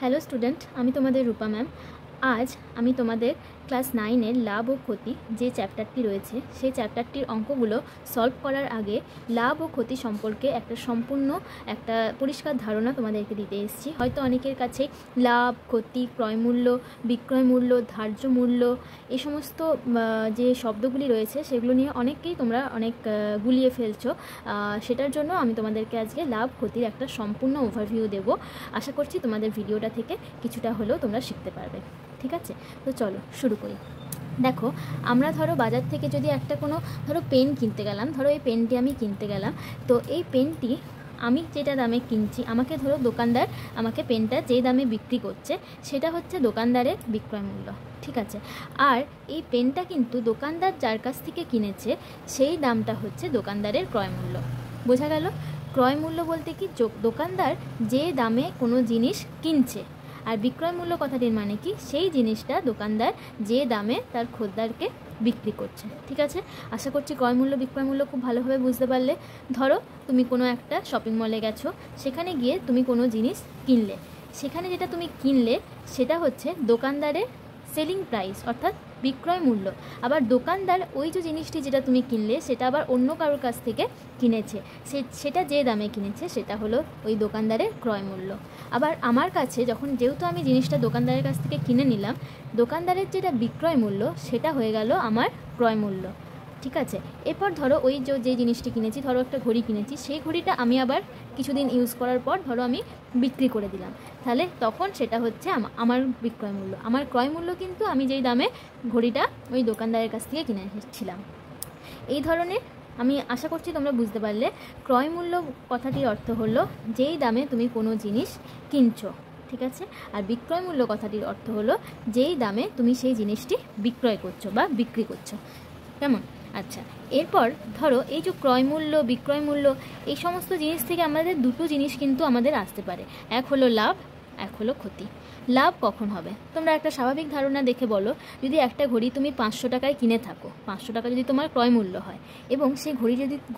Hello student, আমি তোমাদের রূপা ma'am. আজ আমি তোমাদের ক্লাস 9-এর লাভ ও ক্ষতি যে চ্যাপ্টারটি রয়েছে সেই চ্যাপ্টারটির অঙ্কগুলো সলভ করার আগে লাভ ও ক্ষতি সম্পর্কে একটা পরিষ্কার ধারণা তোমাদেরকে দিতে এসেছি। হয়তো অনেকের কাছে লাভ, ক্ষতি, ক্রয়মূল্য, বিক্রয়মূল্য, ধার্য মূল্য এই সমস্ত যে শব্দগুলি রয়েছে সেগুলো নিয়ে অনেককেই তোমরা অনেক গুলিয়ে ফেলছো। সেটার জন্য আমি তোমাদেরকে আজকে লাভ ক্ষতির একটা সম্পূর্ণ ওভারভিউ দেব। আশা করছি তোমাদের ভিডিওটা থেকে কিছুটা হলেও তোমরা শিখতে পারবে। ঠিক আছে, তো চলো শুরু করি। দেখো, আমরা ধরো বাজার থেকে যদি একটা কোনো পেন কিনতে গেলাম, ধরো এই পেনটি আমি কিনতে গেলাম, তো এই পেনটি আমি যেটা দামে কিনছি, আমাকে ধরো দোকানদার আমাকে পেনটা যে দামে বিক্রি করছে সেটা হচ্ছে দোকানদারের বিক্রয় মূল্য। ঠিক আছে, আর এই পেনটা কিন্তু দোকানদার যার কাছ থেকে কিনেছে সেই দামটা হচ্ছে দোকানদারের ক্রয় মূল্য। বোঝা গেল? ক্রয় মূল্য বলতে কি, দোকানদার যে দামে কোনো জিনিস কিনছে, আর বিক্রয় মূল্য কথাটির মানে কি, সেই জিনিসটা দোকানদার যে দামে তার খদ্দারকে বিক্রি করছে। ঠিক আছে, আশা করছি ক্রয় মূল্য বিক্রয় মূল্য খুব ভালোভাবে বুঝতে পারলে। ধরো তুমি কোনো একটা শপিং মলে গেছো, সেখানে গিয়ে তুমি কোনো জিনিস কিনলে, সেখানে যেটা তুমি কিনলে সেটা হচ্ছে দোকানদারের সেলিং প্রাইস অর্থাৎ বিক্রয় মূল্য। আবার দোকানদার ওই যে জিনিসটি যেটা তুমি কিনলে সেটা আবার অন্য কারোর কাছ থেকে কিনেছে, সেটা যে দামে কিনেছে সেটা হলো ওই দোকানদারের ক্রয় মূল্য। আবার আমার কাছে যেহেতু আমি জিনিসটা দোকানদারের কাছ থেকে কিনে নিলাম, দোকানদারের যেটা বিক্রয় মূল্য সেটা হয়ে গেল আমার ক্রয় মূল্য। ঠিক আছে, এরপর ধরো ওই যে জিনিসটি কিনেছি, ধরো একটা ঘড়ি কিনেছি, সেই ঘড়িটা আমি আবার কিছুদিন ইউজ করার পর ধরো আমি বিক্রি করে দিলাম, তাহলে তখন সেটা হচ্ছে আমার বিক্রয় মূল্য। আমার ক্রয় মূল্য কিন্তু আমি যেই দামে ঘড়িটা ওই দোকানদারের কাছ থেকে কিনে এসেছিলাম। এই ধরনের, আমি আশা করছি তোমরা বুঝতে পারলে। ক্রয় মূল্য কথাটির অর্থ হলো যেই দামে তুমি কোনো জিনিস কিনছো। ঠিক আছে, আর বিক্রয় মূল্য কথাটির অর্থ হলো যেই দামে তুমি সেই জিনিসটি বিক্রয় করছো বা বিক্রি করছো। কেমন? আচ্ছা, এরপর ধরো এই যে ক্রয় মূল্য, বিক্রয় মূল্য, এই সমস্ত জিনিস থেকে আমাদের দুটো জিনিস কিন্তু আমাদের আসতে পারে, এক হলো লাভ, এক হলো ক্ষতি। লাভ কখন হবে তোমরা একটা স্বাভাবিক ধারণা দেখে বলো। যদি একটা ঘড়ি তুমি 500 টাকায় কিনে থাকো, 500 টাকা যদি তোমার ক্রয় মূল্য হয়, এবং সেই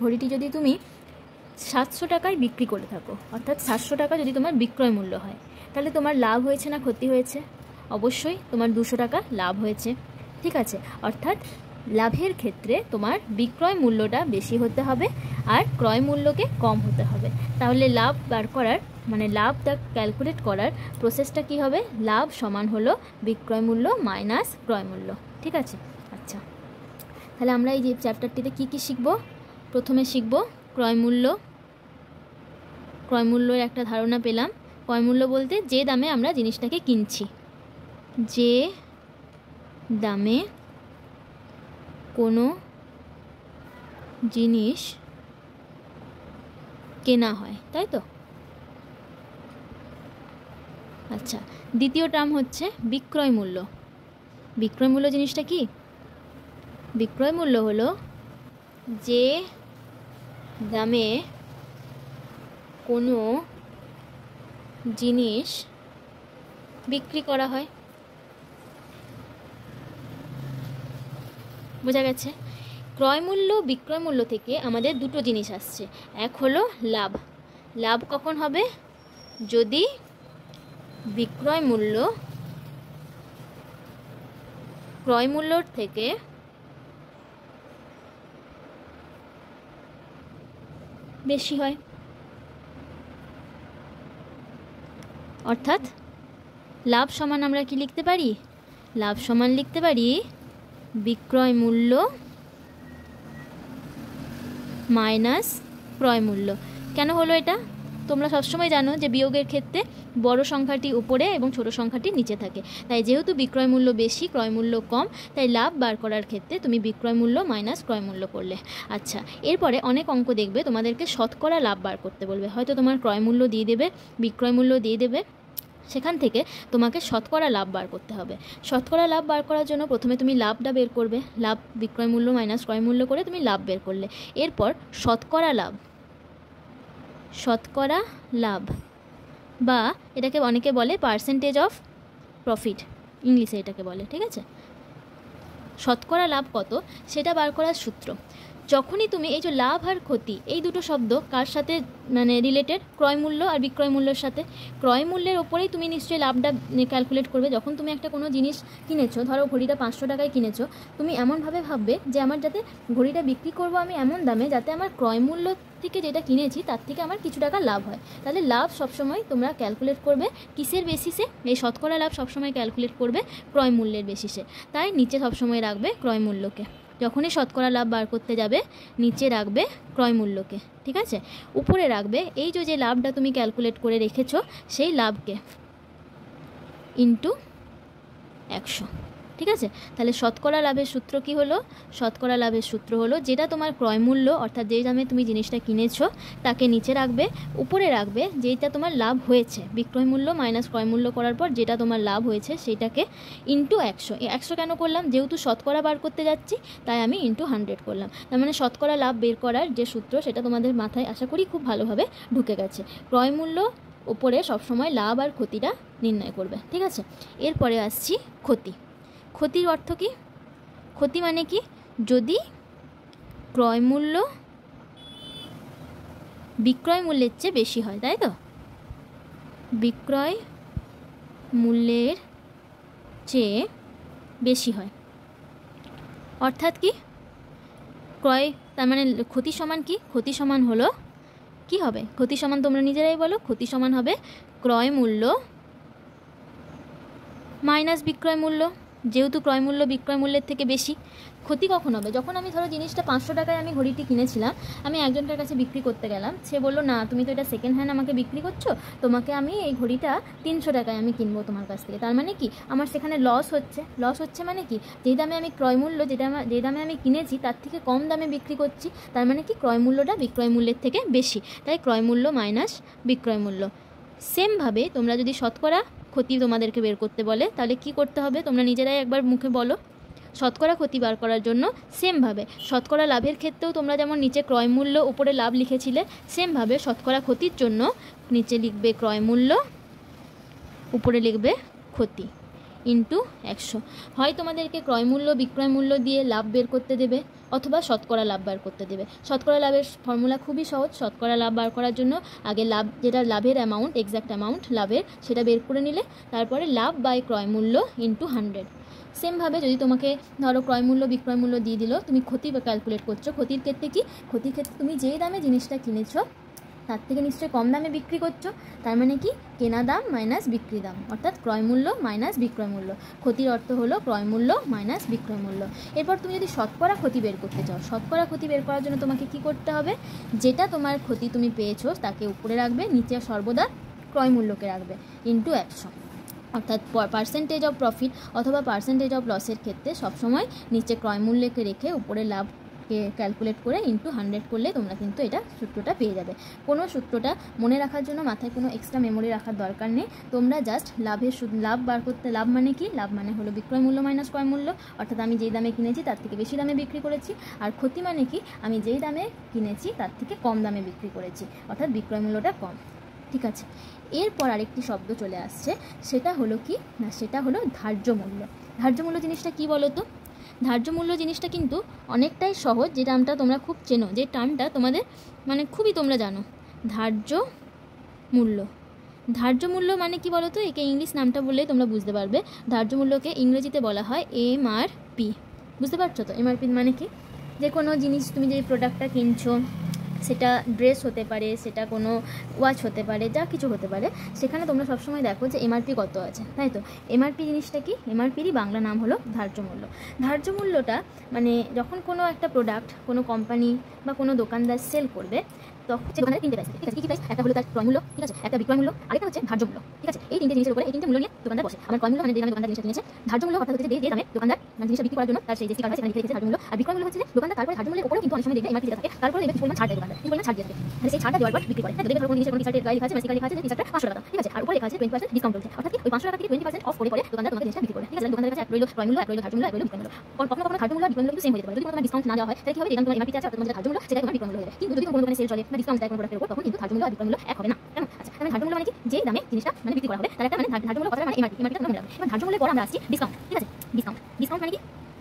ঘড়িটি যদি তুমি 700 টাকায় বিক্রি করে থাকো, অর্থাৎ 700 টাকা যদি তোমার বিক্রয় মূল্য হয়, তাহলে তোমার লাভ হয়েছে না ক্ষতি হয়েছে? অবশ্যই তোমার 200 টাকা লাভ হয়েছে। ঠিক আছে, অর্থাৎ লাভের ক্ষেত্রে তোমার বিক্রয় মূল্যটা বেশি হতে হবে আর ক্রয় মূল্যকে কম হতে হবে। তাহলে লাভ বার করার লাভটা ক্যালকুলেট করার প্রসেসটা কি হবে? লাভ সমান হলো বিক্রয় মূল্য মাইনাস ক্রয় মূল্য। ঠিক আছে, আচ্ছা, তাহলে আমরা এই যে চ্যাপ্টারটিতে কি কি শিখব? প্রথমে শিখব ক্রয় মূল্য। ক্রয় মূল্যের একটা ধারণা পেলাম। ক্রয় মূল্য বলতে যে দামে আমরা জিনিসটাকে কিনছি, যে দামে কোনো জিনিস কেনা হয়, তাই তো? আচ্ছা, দ্বিতীয় টার্ম হচ্ছে বিক্রয় মূল্য। বিক্রয় মূল্য জিনিসটা কি? বিক্রয় মূল্য হলো যে দামে কোনো জিনিস বিক্রি করা হয়। বোঝা গেছে? ক্রয় মূল্য, বিক্রয় মূল্য থেকে আমাদের দুটো জিনিস আসছে, এক হলো লাভ। লাভ কখন হবে? যদি বিক্রয় মূল্য ক্রয় মূল্যর থেকে বেশি হয়। অর্থাৎ লাভ সমান আমরা কি লিখতে পারি? লাভ সমান লিখতে পারি বিক্রয় মূল্য মাইনাস ক্রয় মূল্য। কেন হলো এটা? তোমরা সবসময় জানো যে বিয়োগের ক্ষেত্রে বড় সংখ্যাটি উপরে এবং ছোট সংখ্যাটি নিচে থাকে, তাই যেহেতু বিক্রয় মূল্য বেশি ক্রয় মূল্য কম, তাই লাভ বার করার ক্ষেত্রে তুমি বিক্রয় মূল্য মাইনাস ক্রয় মূল্য করলে। আচ্ছা, এরপরে অনেক অঙ্ক দেখবে তোমাদেরকে শতকরা লাভ বার করতে বলবে। হয়তো তোমার ক্রয় মূল্য দিয়ে দেবে, বিক্রয় মূল্য দিয়ে দেবে, সেখান থেকে তোমাকে শতকরা লাভ বার করতে হবে। শতকরা লাভ বার করার জন্য প্রথমে তুমি লাভটা বের করবে, লাভ বিক্রয় মূল্য মাইনাস ক্রয় মূল্য করে তুমি লাভ বের করলে। এরপর শতকরা লাভ বা এটাকে অনেকে বলে পার্সেন্টেজ অফ প্রফিট, ইংলিশে এটাকে বলে। ঠিক আছে, শতকরা লাভ কত সেটা বার করার সূত্র, যখনই তুমি এই যে লাভ আর ক্ষতি এই দুটো শব্দ কার সাথে মানে রিলেটেড, ক্রয় মূল্য আর বিক্রয় মূল্যের সাথে। ক্রয় মূল্যের ওপরেই তুমি নিশ্চয়ই লাভটা ক্যালকুলেট করবে। যখন তুমি একটা কোনো জিনিস কিনেছো, ধরো ঘড়িটা 500 টাকায় কিনেছো, তুমি এমনভাবে ভাববে যে আমার যাতে ঘড়িটা বিক্রি করবো আমি এমন দামে যাতে আমার ক্রয় মূল্য থেকে যেটা কিনেছি তার থেকে আমার কিছু টাকা লাভ হয়। তাহলে লাভ সবসময় তোমরা ক্যালকুলেট করবে কিসের বেসিসে? এই শতকরা লাভ সবসময় ক্যালকুলেট করবে ক্রয় মূল্যের বেসিসে। তাই নিচে সবসময় রাখবে ক্রয় মূল্যকে। যখনই শতকরা লাভ বার করতে যাবে নিচে রাখবে ক্রয় মূল্যকে, ঠিক আছে? উপরে রাখবে এই যে লাভটা তুমি ক্যালকুলেট করে রেখেছো সেই লাভকে ইন্টু 100, ঠিক আছে? তাহলে শতকরা লাভের সূত্র কি হলো? শতকরা লাভের সূত্র হলো যেটা তোমার ক্রয় মূল্য অর্থাৎ যেই দামে তুমি জিনিসটা কিনেছো তাকে নিচে রাখবে, উপরে রাখবে যেটা তোমার লাভ হয়েছে, বিক্রয় মূল্য মাইনাস ক্রয় মূল্য করার পর যেটা তোমার লাভ হয়েছে সেটাকে ইন্টু 100। 100 কেন করলাম? যেহেতু শতকরা বার করতে যাচ্ছি তাই আমি ইন্টু 100 করলাম। তার মানে শতকরা লাভ বের করার যে সূত্র সেটা তোমাদের মাথায় আশা করি খুব ভালোভাবে ঢুকে গেছে। ক্রয় মূল্য উপরে সবসময় লাভ আর ক্ষতিটা নির্ণয় করবে, ঠিক আছে? এরপরে আসছি ক্ষতি। ক্ষতির অর্থ কি? ক্ষতি মানে কি? যদি ক্রয় মূল্য বিক্রয় মূল্যের চেয়ে বেশি হয়, তাই তো? বিক্রয় মূল্যের চেয়ে বেশি হয় অর্থাৎ কি? ক্রয় তার মানে ক্ষতি সমান কি? ক্ষতি সমান হলো কি হবে? ক্ষতি সমান তোমরা নিজেরাই বলো। ক্ষতি সমান হবে ক্রয় মূল্য মাইনাস বিক্রয় মূল্য। যেহেতু ক্রয় মূল্য বিক্রয় মূল্যের থেকে বেশি। ক্ষতি কখন হবে? যখন আমি ধরো জিনিসটা 500 টাকায় আমি ঘড়িটি কিনেছিলাম, আমি একজনের কাছে বিক্রি করতে গেলাম, সে বললো না তুমি তো এটা সেকেন্ড হ্যান্ড আমাকে বিক্রি করছো, তোমাকে আমি এই ঘড়িটা 300 টাকায় আমি কিনবো তোমার কাছ থেকে। তার মানে কি আমার সেখানে লস হচ্ছে। লস হচ্ছে মানে কি? যেই দামে আমি ক্রয় মূল্য যেই দামে আমি কিনেছি তার থেকে কম দামে বিক্রি করছি, তার মানে কি ক্রয় মূল্যটা বিক্রয় মূল্যের থেকে বেশি। তাই ক্রয় মূল্য মাইনাস বিক্রয় মূল্য। সেমভাবে তোমরা যদি শতকরা ক্ষতি তোমাদেরকে বের করতে বলে তাহলে কি করতে হবে তোমরা নিজেরাই একবার মুখে বলো। শতকরা ক্ষতি বার করার জন্য সেমভাবে শতকরা লাভের ক্ষেত্রেও তোমরা যেমন নিচে ক্রয় মূল্য উপরে লাভ লিখেছিলে, সেমভাবে শতকরা ক্ষতির জন্য নিচে লিখবে ক্রয় মূল্য, উপরে লিখবে ক্ষতি ইন্টু 100। হয় তোমাদেরকে ক্রয় মূল্য বিক্রয় মূল্য দিয়ে লাভ বের করতে দেবে অথবা শতকরা লাভ বার করতে দেবে। শতকরা লাভের ফর্মুলা খুবই সহজ। শতকরা লাভ বার করার জন্য আগে লাভ যেটা লাভের অ্যামাউন্ট, এক্স্যাক্ট অ্যামাউন্ট লাভের, সেটা বের করে নিলে তারপরে লাভ বাই ক্রয় মূল্য ইন্টু 100। সেমভাবে যদি তোমাকে ধরো ক্রয় মূল্য বিক্রয় মূল্য দিয়ে দিল, তুমি ক্ষতি ক্যালকুলেট করছো। ক্ষতির ক্ষেত্রে কি? ক্ষতির ক্ষেত্রে তুমি যেই দামে জিনিসটা কিনেছো তার থেকে নিশ্চয়ই কম দামে বিক্রি করছো, তার মানে কি কেনা দাম মাইনাস বিক্রি দাম অর্থাৎ ক্রয় মূল্য মাইনাস বিক্রয় মূল্য। ক্ষতির অর্থ হলো ক্রয় মূল্য মাইনাস বিক্রয় মূল্য। এরপর তুমি যদি শতকরা ক্ষতি বের করতে চাও, শতকরা ক্ষতি বের করার জন্য তোমাকে কি করতে হবে? যেটা তোমার ক্ষতি তুমি পেয়েছো তাকে উপরে রাখবে, নিচে সর্বদা ক্রয় মূল্যকে রাখবে ইন্টু 100। অর্থাৎ পার্সেন্টেজ অফ প্রফিট অথবা পার্সেন্টেজ অফ লসের ক্ষেত্রে সবসময় নিচে ক্রয় মূল্যকে রেখে উপরে লাভকে ক্যালকুলেট করে ইন্টু 100 করলে তোমরা কিন্তু এটা সূত্রটা পেয়ে যাবে। কোনো সূত্রটা মনে রাখার জন্য মাথায় কোনো এক্সট্রা মেমোরি রাখার দরকার নেই। তোমরা জাস্ট লাভ বার করতে, লাভ মানে কি? লাভ মানে হলো বিক্রয় মূল্য মাইনাস ক্রয় মূল্য, অর্থাৎ আমি যেই দামে কিনেছি তার থেকে বেশি দামে বিক্রি করেছি। আর ক্ষতি মানে কি? আমি যেই দামে কিনেছি তার থেকে কম দামে বিক্রি করেছি, অর্থাৎ বিক্রয় মূল্যটা কম, ঠিক আছে? এরপর আরেকটি শব্দ চলে আসছে, সেটা হলো কি না, সেটা হলো ধার্য মূল্য। ধার্য মূল্য জিনিসটা কি বলো তো? ধার্য মূল্য জিনিসটা কিন্তু অনেকটাই সহজ, যে টার্মটা তোমরা খুব চেনো, যে টার্মটা তোমাদের মানে খুবই তোমরা জানো। ধার্য মূল্য। ধার্য মূল্য মানে কি বলো তো? একে ইংলিশ নামটা বললেই তোমরা বুঝতে পারবে। ধার্য মূল্যকে ইংরেজিতে বলা হয় MRP। বুঝতে পারছো তো MRP মানে কি? যে কোনো জিনিস তুমি যে প্রোডাক্টটা কিনছো, সেটা ড্রেস হতে পারে, সেটা কোনো ওয়াচ হতে পারে, যা কিছু হতে পারে, সেখানে তোমরা সবসময় দেখো যে MRP কত আছে, তাই তো? MRP জিনিসটা কি? MRPরই বাংলা নাম হলো ধার্য মূল্য। ধার্য মূল্যটা মানে যখন কোনো একটা প্রোডাক্ট কোনো কোম্পানি বা কোনো দোকানদার সেল করবে তখন সে দোকানদার তিনটে প্রাইস, ঠিক আছে? কি প্রাইস? একটা হলো তার ক্রয় মূল্য, ঠিক আছে, একটা বিক্রয় মূল্য, আরেকটা হচ্ছে ধার্য মূল্য, ঠিক আছে? এই তিনটে জিনিসের উপরে এই তিনটে মূল্য নিয়ে দোকানদার বসে। আমার ক্রয় মূল্য মানে যে দামে দোকানদার জিনিসটা কিনেছে, ধার্য মূল্য অর্থাৎ হচ্ছে যে দামে দোকানদার মানে জিনিসটা বিক্রি করার জন্য তার সেই যে কার্ড সেখানে লিখে রেখেছে ধার্য মূল্য। আর বিক্রয় মূল্য হচ্ছে যে দোকানদার তারপরে ধার্য মূল্যের উপরেও কিন্তু অনেক সময় দেখবে MRP যেটা থাকে, তারপরে দেখবে কিছু পরিমাণ ছাড় দেয় দোকানদার, কিছু পরিমাণ ছাড় দিয়ে থাকে, মানে সেই ছাড়টা দেওয়ার পর বিক্রি করে। তাই দেখবে কোনো জিনিসের কোনো টি-শার্টের গায়ে লেখা আছে বা লেখা আছে যে টি-শার্টটা 500 টাকা, ঠিক আছে, আর উপরে লেখা আছে 20% ডিসকাউন্ট চলছে, অর্থাৎ কি ওই 500 টাকা থেকে 20% অফ করে দোকানদার তোমাকে জিনিসটা বিক্রি করে, ঠিক আছে? দোকানদারের কাছে এক রইলো ক্রয় মূল্য, এক রইলো ধার্য মূল্য, এক রইলো বিক্রয় মূল্য। কখনো কখনো ধার্য মূল্য আর বিক্রয় মূল্য কিন্তু সেম হয়ে যেতে পারে। যদি কোনো ডিসকাউন্ট না দেওয়া হয় তাহলে কি হবে? যেটা তোমার MRP তে আছে অর্থাৎ তোমার ধার্য মূল্য সেটা তোমার বিক্রয় মূল্য হয়ে যাবে। কিন্তু যদি কোনো দোকানে সেল চলে বা ডিসকাউন্ট দেয় কোনো প্রোডাক্টের উপর, তখন কিন্তু ধার্য মূল্য আর বিক্রয় মূল্য এক হবে না, কেমন? আচ্ছা, তাহলে ধার্য মূল্য মানে কি? যে দামে জিনিসটা মানে বিক্রি করা হবে তার একটা মানে ধার্য মূল্য কথাটা মানে MRP টা তোমরা মনে রাখবে। এবার ধার্য মূল্যের পর আমরা আসছি ডিসকাউন্ট, ঠিক আছে? ডিসকাউন্ট মানে কি?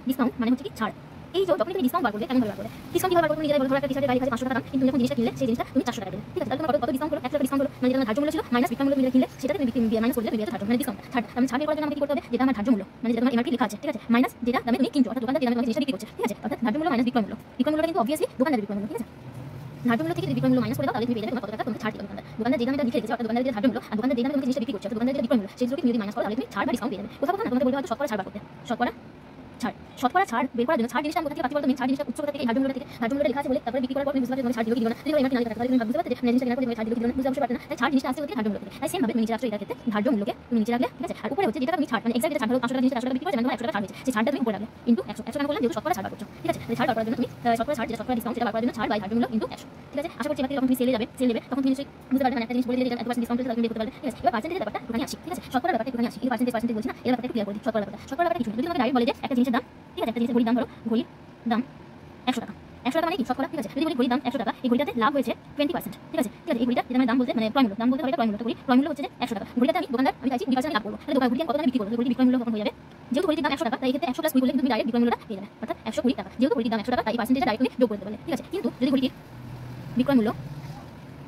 ডিসকাউন্ট মানে হচ্ছে কি ছাড়। এই যে যখন তুমি ডিসকাউন্ট বার করবে কেমন বার করবে, ডিসকাউন্ট কিভাবে বার করবে, নিজেরাই বলো, ধরো একটা টি-শার্টের গাড়ি আছে 500 টাকা দাম, কিন্তু তুমি যখন জিনিসটা কিনলে সেই জিনিসটা তুমি 400 টাকা দেবে, ঠিক আছে? তাহলে তোমার কত ডিসকাউন্ট হলো, 100 টাকা ডিসকাউন্ট হলো, মানে যেটা আমার ধার্য মূল্য ছিল মাইনাস বিক্রয় মূল্য তুমি কিনলে সেটা তুমি মাইনাস করে দিলে তুমি ধার্য মানে ডিসকাউন্ট ছাড়। আমি ছাড় বের করার জন্য আমাকে কি করতে হবে, যেটা আমার ধার্য মূল্য মানে যেটা তোমার এমআরপি লেখা আছে, ঠিক আছে, মাইনাস যেটা দামে তুমি কিনছো, অর্থাৎ দোকানদার যেটা দামে জিনিসটা বিক্রি করছে, ঠিক আছে, অর্থাৎ ধার্য মূল্য মাইনাস বিক্রয় মূল্য। বিক্রয় মূল্যটা কিন্তু অবভিয়াসলি দোকানদারের বিক্রয় মূল্য, ঠিক আছে? ধার্য মূল্য থেকে যদি বিক্রয় মূল্য মাইনাস করে দাও তাহলে তুমি পেয়ে যাবে তোমার কত টাকা তোমাকে ছাড় দিবে দোকানদার। দোকানদার যে দামে লিখে রেখেছে অর্থাৎ দোকানদার যে ধার্য মূল্য আর দোকানদার যে দামে তুমি জিনিসটা বিক্রি করছো অর্থাৎ দোকানদার যে বিক্রয় মূল্য সেই দুটোকে তুমি যদি মাইনাস করো তাহলে তুমি ছাড় বা ডিসকাউন্ট পেয়ে যাবে। কোথাও কোথাও না তোমাকে বলবে হয়তো শতকরা ছাড় বার করতে, শতকরা ছাড় বের করার জন্য ছাড় জিনিসটা কোথা থেকে পাচ্ছি বলতো, তুমি ছাড় জিনিসটা উৎস কোথা থেকে, ধার্য মূল্য থেকে, ধার্য মূল্য লেখা আছে বলে তারপরে বিক্রি করার পর তুমি বুঝতে পারছো তোমার ছাড় দিলো কি দিলো না, যদি এমআরপি না লেখা থাকে তাহলে তুমি বুঝতে পারছো যে জিনিসটা কেনার পর তুমি ছাড় দিলো কি দিলো না, বুঝতে অবশ্যই পারবে না। তাই ছাড় জিনিসটা আসছে কোথা থেকে, ধার্য মূল্য থেকে। তাই সেম ভাবে তুমি নিচে রাখছো এটার ক্ষেত্রে ধার্য মূল্যকে তুমি নিচে রাখলে, ঠিক আছে, আর উপরে হচ্ছে যেটা তুমি ছাড় মানে এক্সাক্ট যেটা ছাড় হলো 500 টাকা জিনিসটা 100 টাকা বিক্রি করেছে মানে তোমার 100 টাকা ছাড় হয়েছে, সেই ছাড়টা তুমি উপরে রাখলে ইনটু 100 টাকা করলে যেহেতু শতকরা ছাড় বার করছো, ঠিক আছে? তাহলে ছাড় বার করার জন্য তুমি শতকরা ছাড় যেটা শতকরা ডিসকাউন্ট সেটা বার করার জন্য ছাড় বাই ধার্য মূল্য ইনটু 100, ঠিক আছে? আশা করছি এবার যখন তুমি সেল নেবে তখন তুমি নিশ্চয়ই বুঝতে পারবে মানে একটা জিনিস বলে দিলে এটা 1% ডিসকাউন্ট আছে তাহলে তুমি বের করতে পারবে, ঠিক আছে? এবার পার্সেন্টেজের ব্যাপারটা একটুখানি আসি, ঠিক আছে? শতকরা ব্যাপারটা একটুখানি আসি, এই পার্সেন্টেজ বলছি না, এর ব্যাপারটা ক্লিয়ার করে দিই। শতকরা ব্যাপারটা কিছু না, যদি তোমাকে ডাইরেক্ট বলে যে একটা জিনিসের দাম, ঠিক আছে, একটা জিনিসের ঘড়ির দাম, ধরো ঘড়ির দাম 100 টাকা, 100 টাকা মানে কি শতকরা, ঠিক আছে? যদি বলি ঘড়ির দাম 100 টাকা, এই ঘড়িটাতে লাভ হয়েছে 20%, ঠিক আছে? ঠিক আছে, এই ঘড়িটা যেটা মানে দাম বলতে মানে ক্রয় মূল্য, দাম বলতে হবে এটা ক্রয় মূল্য, ক্রয় মূল্য হচ্ছে যে 100 টাকা, ঘড়িটাতে আমি দোকানদার আমি চাইছি 20% লাভ করবো, তাহলে দোকান ঘড়িটা কত টাকা বিক্রি করবো, ঘড়ির বিক্রয় মূল্য কত হয়ে যাবে, যেহেতু ঘড়িটির দাম 100 টাকা তাই এক্ষেত্রে 100 প্লাস 20 করলে তুমি ডাইরেক্ট বিক্রয় মূল্যটা পেয়ে যাবে, অর্থাৎ 120 টাকা। যেহেতু ঘড়িটির দাম 100 টাকা তাই এই পার্সেন্টেজটা ডাইরেক্ট তুমি যোগ করতে পারবে, ঠিক আছে? কিন্তু যদি ঘড়িটির বিক্রয় মূল্য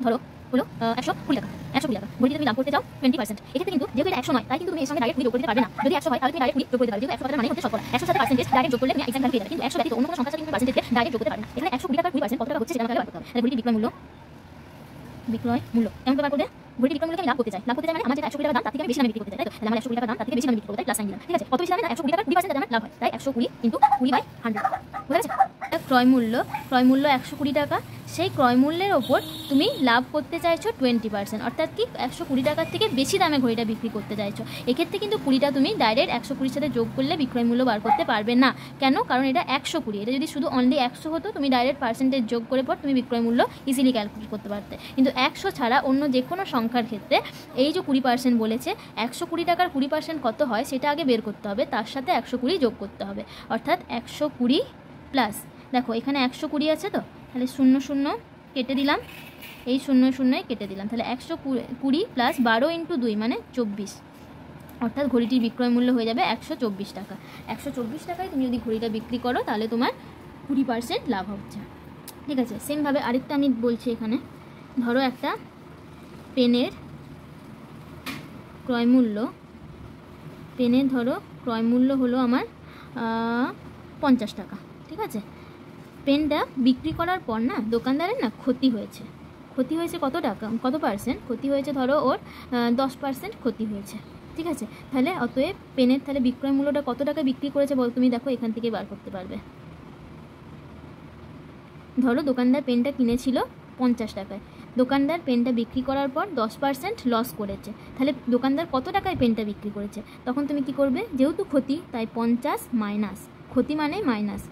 ধরো হলো 120 টাকা, 120 টাকা, ঘড়িতে তুমি লাভ করতে চাও 20%, এক্ষেত্রে কিন্তু যেহেতু এটা 100 নয় তাই কিন্তু তুমি এর সঙ্গে ডাইরেক্ট যোগ করতে পারবে না। যদি 100 হয় তাহলে তুমি ডাইরেক্ট যোগ করতে পারবে, যেহেতু 100 টাকা মানে হচ্ছে শতকরা, 100 সাথে পার্সেন্টেজ ডাইরেক্ট যোগ করলে তুমি এক্সাক্ট ভ্যালু পেয়ে যাবে, কিন্তু 100 ব্যতীত অন্য কোনো সংখ্যার সাথে তুমি পার্সেন্টেজকে ডাইরেক্ট যোগ করতে পারবে না। এখানে 120 টাকার 20% কত টাকা হচ্ছে সেটা আমাকে বার করতে হবে। তাহলে ঘড়িটির বিক্রয় মূল্য কেমন করে বার করবে, ঘড়িটির বিক্রয় মূল্যকে আমি লাভ করতে চাই মানে আমার যেটা 120 টাকা দাম তার থেকে আমি বেশি দামে বিক্রি করতে চাই, তাই তো? তাহলে আমার 120 টাকা দাম তার থেকে বেশি দামে বিক্রি করতে, তাই প্লাস সাইন দিলাম, ঠিক আছে? কত বেশি দামে না 120 টাকার 20% আমার লাভ হয়, তাই 120 ইনটু 20/100, বুঝা গেছে? ক্রয় মূল্য 120 টাকা, সেই ক্রয় মূল্যের ওপর তুমি লাভ করতে চাইছো 20%, অর্থাৎ কি 120 টাকার থেকে বেশি দামে ঘড়িটা বিক্রি করতে চাইছো। এক্ষেত্রে কিন্তু 20টা তুমি ডাইরেক্ট 120 সাথে যোগ করলে বিক্রয় মূল্য বার করতে পারবে না। কেন? কারণ এটা 120, এটা যদি শুধু অনলি 100 হতো তুমি ডাইরেক্ট পার্সেন্টেজ যোগ করে পর তুমি বিক্রয় মূল্য ইজিলি ক্যালকুলেট করতে পারতে, কিন্তু 100 ছাড়া অন্য যে কোনো সংখ্যার ক্ষেত্রে এই যে 20% বলেছে 120 টাকার 20% কত হয় সেটা আগে বের করতে হবে, তার সাথে 120 যোগ করতে হবে, অর্থাৎ 120 প্লাস, দেখো এখানে 120 আছে তো, তাহলে 0 0 কেটে দিলাম, এই 0 0 কেটে দিলাম, তাহলে 120 প্লাস 12 ইন্টু 2 মানে 24, অর্থাৎ ঘড়িটির বিক্রয় মূল্য হয়ে যাবে 124 টাকা। 124 টাকায় তুমি যদি ঘড়িটা বিক্রি করো তাহলে তোমার 20% লাভ হচ্ছে, ঠিক আছে? সেমভাবে আরেকটা আমি বলছি, এখানে ধরো একটা পেনের ক্রয় মূল্য হলো আমার 50 টাকা, ঠিক আছে? পেনটা বিক্রি করার পর না দোকানদারের না ক্ষতি হয়েছে কত টাকা, কত পার্সেন্ট ক্ষতি হয়েছে, ধরো ওর 10% ক্ষতি হয়েছে, ঠিক আছে? তাহলে অতএব পেনের তাহলে বিক্রয় মূল্যটা কত টাকা বিক্রি করেছে বল, তুমি দেখো এখান থেকে বার করতে পারবে। ধরো দোকানদার পেনটা কিনেছিল 50 টাকায়, দোকানদার পেনটা বিক্রি করার পর 10% লস করেছে, তাহলে দোকানদার কত টাকায় পেনটা বিক্রি করেছে, তখন তুমি কি করবে, যেহেতু ক্ষতি তাই 50 মাইনাস, ক্ষতি মানে মাইনাস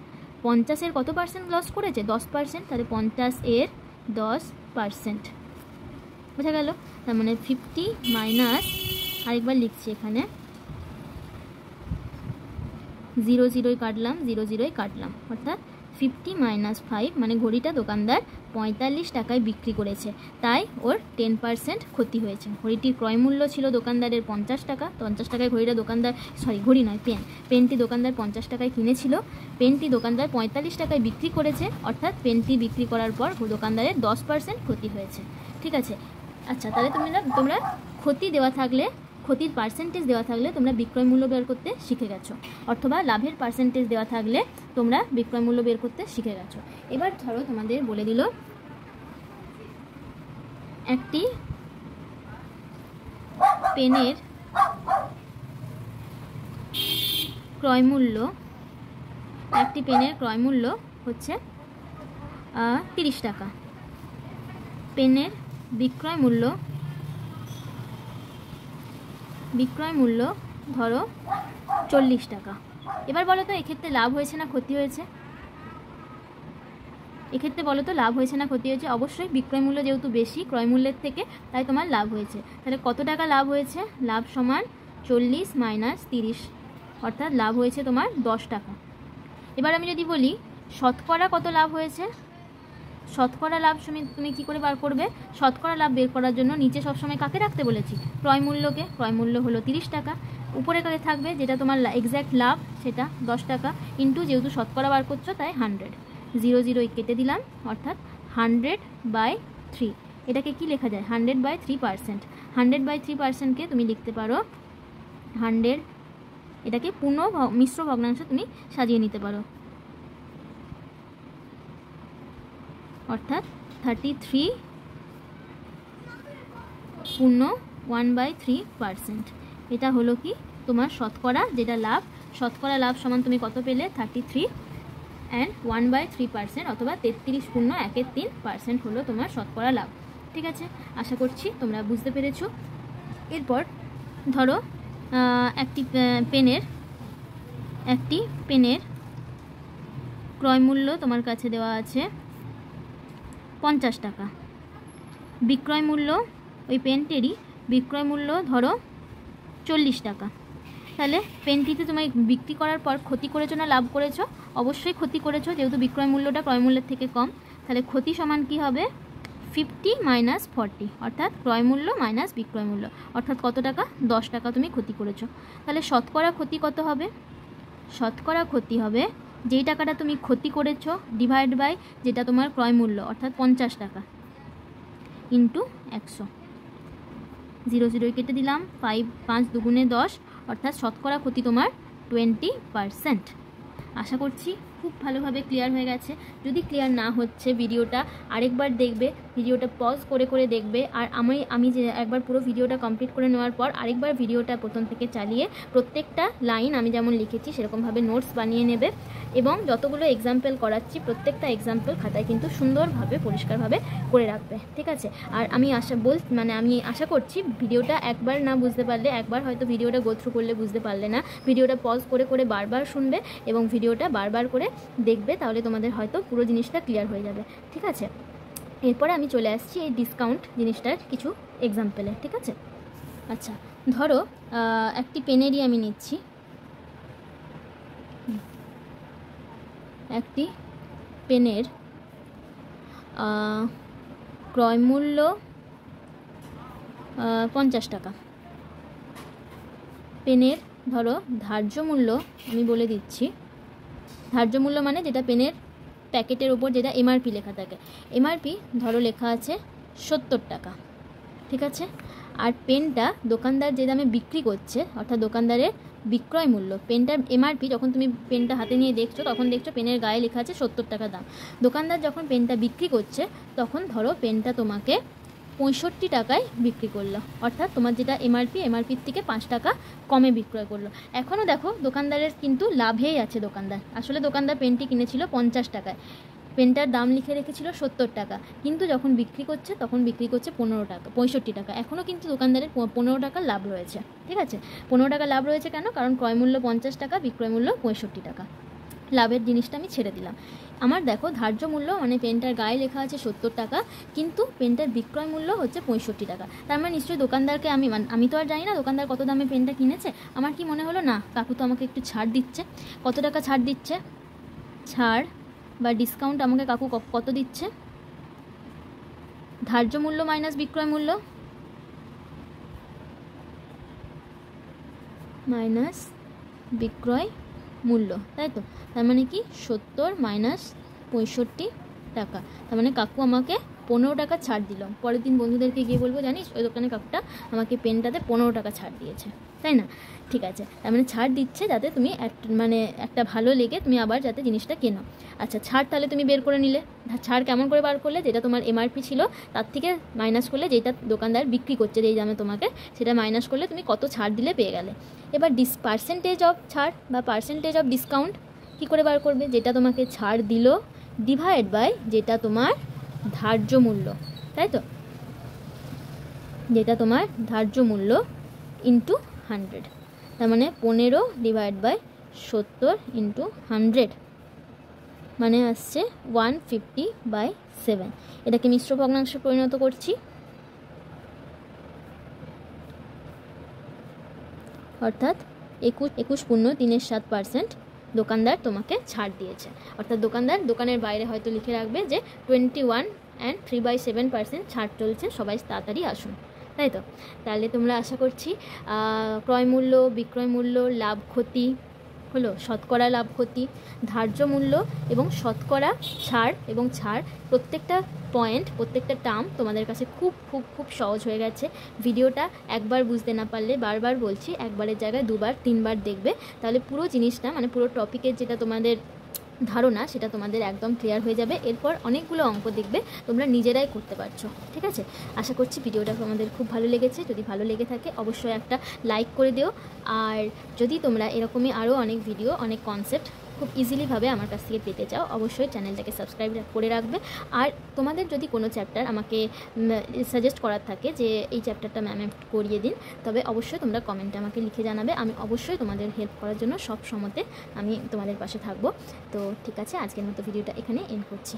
50-এর কত পার্সেন্ট লস করেছে, 10%, তাহলে 50-এর 10%, বোঝা গেল? তার মানে 50 মাইনাস, আরেকবার লিখছি এখানে 0 কাটলাম, অর্থাৎ 50 মাইনাস 5 মানে ঘড়িটা দোকানদার 45 টাকায় বিক্রি করেছে, তাই ওর 10% ক্ষতি হয়েছে। ঘড়িটির ক্রয় মূল্য ছিল দোকানদারের 50 টাকা, 50 টাকায় ঘড়িটা দোকানদার ঘড়ি নয় পেনটি দোকানদার 50 টাকায় কিনেছিল, পেনটি দোকানদার 45 টাকায় বিক্রি করেছে, অর্থাৎ পেনটি বিক্রি করার পর দোকানদারের 10% ক্ষতি হয়েছে, ঠিক আছে? আচ্ছা, তাহলে তোমরা ক্ষতির পার্সেন্টেজ দেওয়া থাকলে তোমরা বিক্রয় মূল্য বের করতে শিখে গেছো, অথবা লাভের পার্সেন্টেজ দেওয়া থাকলে তোমরা বিক্রয় মূল্য বের করতে শিখে গেছো। এবার ধরো তোমাদের বলে দিল একটি পেনের ক্রয় মূল্য হচ্ছে 30 টাকা, পেনের বিক্রয় মূল্য ধরো 40 টাকা। এবার বলো তো এক্ষেত্রে লাভ হয়েছে না ক্ষতি হয়েছে, অবশ্যই বিক্রয় মূল্য যেহেতু বেশি ক্রয় মূল্যের থেকে তাই তোমার লাভ হয়েছে। তাহলে কত টাকা লাভ হয়েছে, লাভ সমান 40 মাইনাস 30, অর্থাৎ লাভ হয়েছে তোমার 10 টাকা। এবার আমি যদি বলি শতকরা কত লাভ হয়েছে, শতকরা লাভ তুমি কী করে বার করবে, শতকরা লাভ বের করার জন্য নিচে সবসময় কাকে রাখতে বলেছি, ক্রয় মূল্যকে, ক্রয় মূল্য হলো 30 টাকা, উপরে কাছে থাকবে যেটা তোমার এক্স্যাক্ট লাভ সেটা 10 টাকা, ইন্টু যেহেতু শতকরা বার করছো তাই 100, 0 0 কেটে দিলাম, অর্থাৎ 100/3। এটাকে কি লেখা যায়? 100/3%। 100/3%কে তুমি লিখতে পারো 100, এটাকে পূর্ণ মিশ্র ভগ্নাংশ তুমি সাজিয়ে নিতে পারো, অর্থাৎ 33 পূর্ণ 1/3%। এটা হলো কি তোমার শতকরা যেটা লাভ। শতকরা লাভ সমান তুমি কত পেলে? 33 অ্যান্ড 1/3%, অথবা 33 পূর্ণ 1/3% হলো তোমার শতকরা লাভ। ঠিক আছে, আশা করছি তোমরা বুঝতে পেরেছো। এরপর ধরো একটি পেনের ক্রয় মূল্য তোমার কাছে দেওয়া আছে 50 টাকা, বিক্রয় মূল্য ওই পেনটিরই বিক্রয় মূল্য ধরো 40 টাকা। তাহলে পেনটিতে তুমি বিক্রি করার পর ক্ষতি করেছো না লাভ করেছো? অবশ্যই ক্ষতি করেছো, যেহেতু বিক্রয় মূল্যটা ক্রয় মূল্যের থেকে কম। তাহলে ক্ষতি সমান কি হবে? 50 - 40, অর্থাৎ ক্রয় মূল্য মাইনাস বিক্রয় মূল্য, অর্থাৎ কত টাকা? 10 টাকা তুমি ক্ষতি করেছো। তাহলে শতকরা ক্ষতি কত হবে? শতকরা ক্ষতি হবে যেই টাকাটা তুমি ক্ষতি করেছো ডিভাইড বাই যেটা তোমার ক্রয় মূল্য, অর্থাৎ 50 টাকা, ইন্টু 100। 0 0 কেটে দিলাম, 5 2 10, অর্থাৎ শতকরা ক্ষতি তোমার 20%। আশা করছি খুব ভালোভাবে ক্লিয়ার হয়ে গেছে। যদি ক্লিয়ার না হচ্ছে ভিডিওটা আরেকবার দেখবে, ভিডিওটা পজ করে করে দেখবে। আর আমি যে একবার পুরো ভিডিওটা কমপ্লিট করে নেওয়ার পর আরেকবার ভিডিওটা প্রথম থেকে চালিয়ে প্রত্যেকটা লাইন আমি যেমন লিখেছি সেরকমভাবে নোটস বানিয়ে নেবে, এবং যতগুলো এক্সাম্পল করাচ্ছি প্রত্যেকটা এক্সাম্পল খাতায় কিন্তু সুন্দরভাবে পরিষ্কারভাবে করে রাখবে। ঠিক আছে, আর আমি আশা করছি ভিডিওটা একবার না বুঝতে পারলে, একবার হয়তো ভিডিওটা গো থ্রু করলে বুঝতে পারলে না, ভিডিওটা পজ করে করে বারবার শুনবে এবং ভিডিওটা বারবার করে দেখবে, তাহলে তোমাদের হয়তো পুরো জিনিসটা ক্লিয়ার হয়ে যাবে। ঠিক আছে, এরপরে আমি চলে আসছি এই ডিসকাউন্ট জিনিসটার কিছু এক্সাম্পলে। ঠিক আছে, আচ্ছা ধরো একটি পেনেরই আমি নিচ্ছি, একটি পেনের ক্রয় মূল্য 50 টাকা। পেনের ধরো ধার্য মূল্য আমি বলে দিচ্ছি, ধার্য মূল্য মানে যেটা পেনের প্যাকেটের ওপর যেটা এমআরপি লেখা থাকে, এমআরপি ধরো লেখা আছে 70 টাকা। ঠিক আছে, আর পেনটা দোকানদার যে দামে বিক্রি করছে, অর্থাৎ দোকানদারের বিক্রয় মূল্য, পেনটার এমআরপি যখন তুমি পেনটা হাতে নিয়ে দেখছো তখন দেখছো পেনের গায়ে লেখা আছে 70 টাকা দাম। দোকানদার যখন পেনটা বিক্রি করছে তখন ধরো পেনটা তোমাকে 65 টাকায় বিক্রি করলো, অর্থাৎ তোমার যেটা এমআরপির থেকে 5 টাকা কমে বিক্রয় করলো। এখনও দেখো দোকানদারের কিন্তু লাভেই আছে দোকানদার। আসলে দোকানদার পেনটি কিনেছিল 50 টাকায়, পেনটার দাম লিখে রেখেছিল 70 টাকা, কিন্তু যখন বিক্রি করছে তখন বিক্রি করছে 65 টাকা। এখনও কিন্তু দোকানদারের 15 টাকা লাভ রয়েছে। ঠিক আছে, 15 টাকা লাভ রয়েছে কেন? কারণ ক্রয় মূল্য 50 টাকা, বিক্রয় মূল্য 65 টাকা। লাভের জিনিসটা আমি ছেড়ে দিলাম। আমার দেখো ধার্য মূল্য মানে পেনটার গায়ে লেখা আছে 70 টাকা, কিন্তু পেনটার বিক্রয় মূল্য হচ্ছে 65 টাকা। তার মানে নিশ্চয়ই দোকানদারকে আমি তো আর জানি না দোকানদার কত দামে পেনটা কিনেছে। আমার কি মনে হলো, না কাকু তো আমাকে একটু ছাড় দিচ্ছে। কত টাকা ছাড় দিচ্ছে? ছাড় বা ডিসকাউন্ট আমাকে কাকু কত দিচ্ছে? ধার্য মূল্য মাইনাস বিক্রয় মূল্য মাইনাস বিক্রয় মূল্য, তাই তো? তার মানে কি 70 - 65 টাকা। তার মানে কাকু আমাকে 15 টাকা ছাড় দিল। পরের দিন বন্ধুদেরকে গিয়ে বলবো, জানিস ওই দোকানে কাকুটা আমাকে পেনটাতে 15 টাকা ছাড় দিয়েছে, তাই না? ঠিক আছে, তার মানে ছাড় দিচ্ছে যাতে তুমি একটা ভালো লেগে তুমি আবার যাতে জিনিসটা কেনো। আচ্ছা, ছাড় তাহলে তুমি বের করে নিলে। ছাড় কেমন করে বার করলে? যেটা তোমার এমআরপি ছিল তার থেকে মাইনাস করলে, যেটা দোকানদার বিক্রি করছে যেই দামে তোমাকে, সেটা মাইনাস করলে তুমি কত ছাড় দিলে পেয়ে গেলে। এবার পার্সেন্টেজ অফ ছাড় বা পার্সেন্টেজ অফ ডিসকাউন্ট কী করে বার করবে? যেটা তোমাকে ছাড় দিল ডিভাইড বাই যেটা তোমার ধার্য মূল্য, তাই তো? যেটা তোমার ধার্য মূল্য ইন্টু 100, তার মানে 15 ডিভাইড বাই 70 ইন্টু 100 মানে আসছে 150/7। এটাকে মিশ্র ভগ্নাংশে পরিণত করছি, অর্থাৎ 21 পূর্ণ 3/7% দোকানদার তোমাকে ছাড় দিয়েছে। অর্থাৎ দোকানের বাইরে হয়তো লিখে রাখবে যে 21 and 3/7% ছাড় চলছে, সবাই তাড়াতাড়ি আসুন, তাই তো? তাহলে তোমরা আশা করছি ক্রয় মূল্য, বিক্রয় মূল্য, লাভ ক্ষতি হলো, শতকরা লাভ ক্ষতি, ধার্য মূল্য এবং শতকরা ছাড় এবং ছাড়, প্রত্যেকটা পয়েন্ট, প্রত্যেকটা টার্ম তোমাদের কাছে খুব খুব খুব সহজ হয়ে গেছে। ভিডিওটা একবার বুঝতে না পারলে বারবার বলছি, একবারের জায়গায় দুবার তিনবার দেখবে, তাহলে পুরো জিনিসটা মানে পুরো টপিকের যেটা তোমাদের ধারণা সেটা তোমাদের একদম ক্লিয়ার হয়ে যাবে। এরপর অনেকগুলো অঙ্ক দেখবে তোমরা নিজেরাই করতে পারছো। ঠিক আছে, আশা করছি ভিডিওটা তোমাদের খুব ভালো লেগেছে। যদি ভালো লেগে থাকে অবশ্যই একটা লাইক করে দিও। আর যদি তোমরা এরকমই আরও অনেক ভিডিও, অনেক কনসেপ্ট খুব ইজিলিভাবে আমার কাছ থেকে পেতে চাও, অবশ্যই চ্যানেলটাকে সাবস্ক্রাইব করে রাখবে। আর তোমাদের যদি কোনো চ্যাপ্টার আমাকে সাজেস্ট করার থাকে যে এই চ্যাপ্টারটা ম্যাম করিয়ে দিন, তবে অবশ্যই তোমরা কমেন্টে আমাকে লিখে জানাবে। আমি অবশ্যই তোমাদের হেল্প করার জন্য সব সময়তে আমি তোমাদের পাশে থাকবো। তো ঠিক আছে, আজকের মতো ভিডিওটা এখানে এন্ড করছি।